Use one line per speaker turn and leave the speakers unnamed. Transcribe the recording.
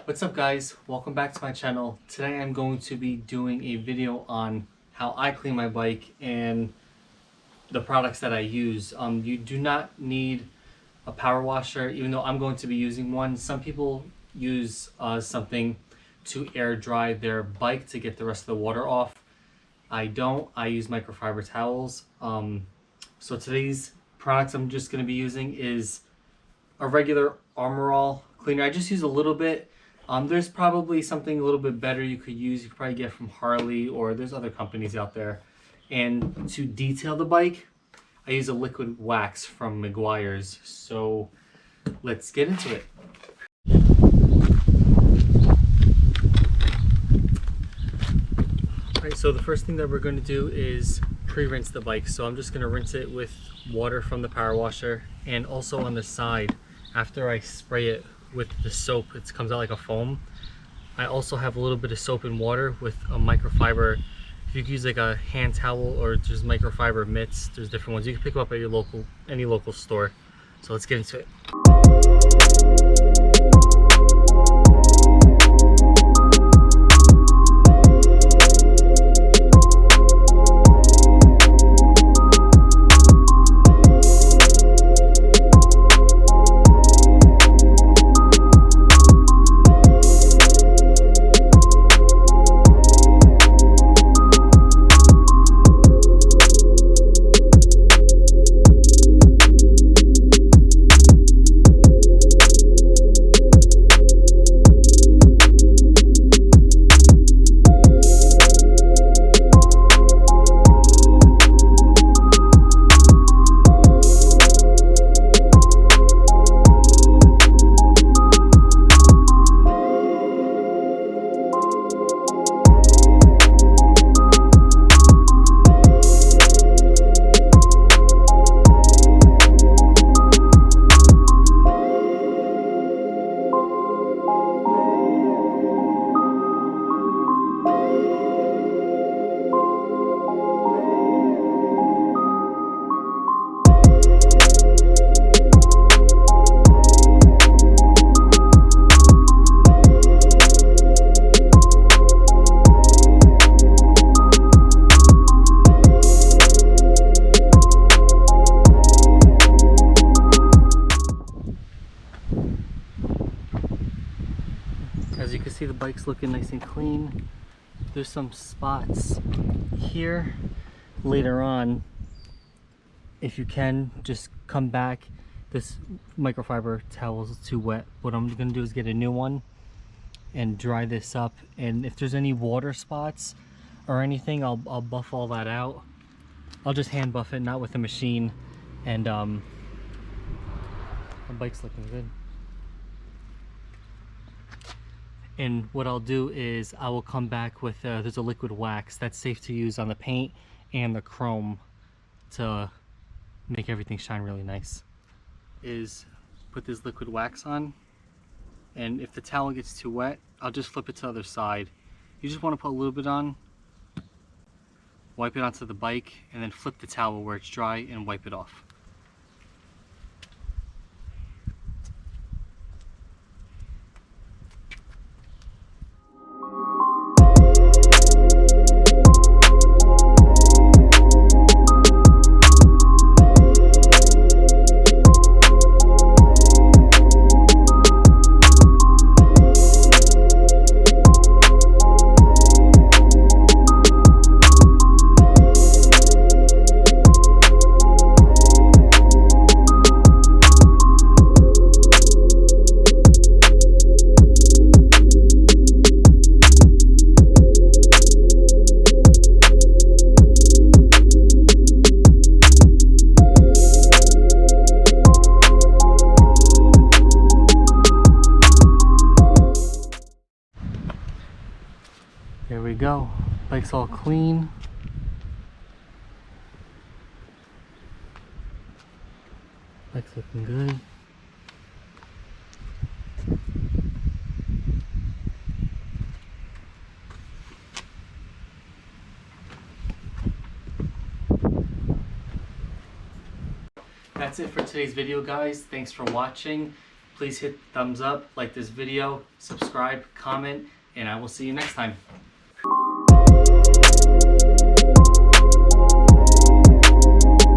What's up guys, welcome back to my channel. Today I'm going to be doing a video on how I clean my bike and the products that I use. You do not need a power washer, even though I'm going to be using one. Some people use something to air dry their bike to get the rest of the water off. I don't, I use microfiber towels. So today's products I'm just going to be using is a regular Armor All cleaner. I just use a little bit. There's probably something a little bit better you could use. You could probably get from Harley, or there's other companies out there. And to detail the bike, I use a liquid wax from Meguiar's. So let's get into it. Alright, so the first thing that we're going to do is pre-rinse the bike. So I'm just going to rinse it with water from the power washer, and also on the side, after I spray it with the soap, it comes out like a foam. I also have a little bit of soap and water with a microfiber. If you could use like a hand towel or just microfiber mitts, there's different ones. You can pick them up at your any local store. So let's get into it. As you can see, the bike's looking nice and clean. There's some spots here. Later on, if you can, just come back. This microfiber towel is too wet. What I'm gonna do is get a new one and dry this up. And if there's any water spots or anything, I'll buff all that out. I'll just hand buff it, not with a machine. And the bike's looking good. And what I'll do is I will come back with there's a liquid wax that's safe to use on the paint and the chrome to make everything shine really nice. Is put this liquid wax on, and if the towel gets too wet, I'll just flip it to the other side. You just want to put a little bit on, wipe it onto the bike, and then flip the towel where it's dry and wipe it off. There we go. Bike's all clean. Bike's looking good. That's it for today's video, guys. Thanks for watching. Please please hit thumbs up, like this video, subscribe, comment, and I will see you next time.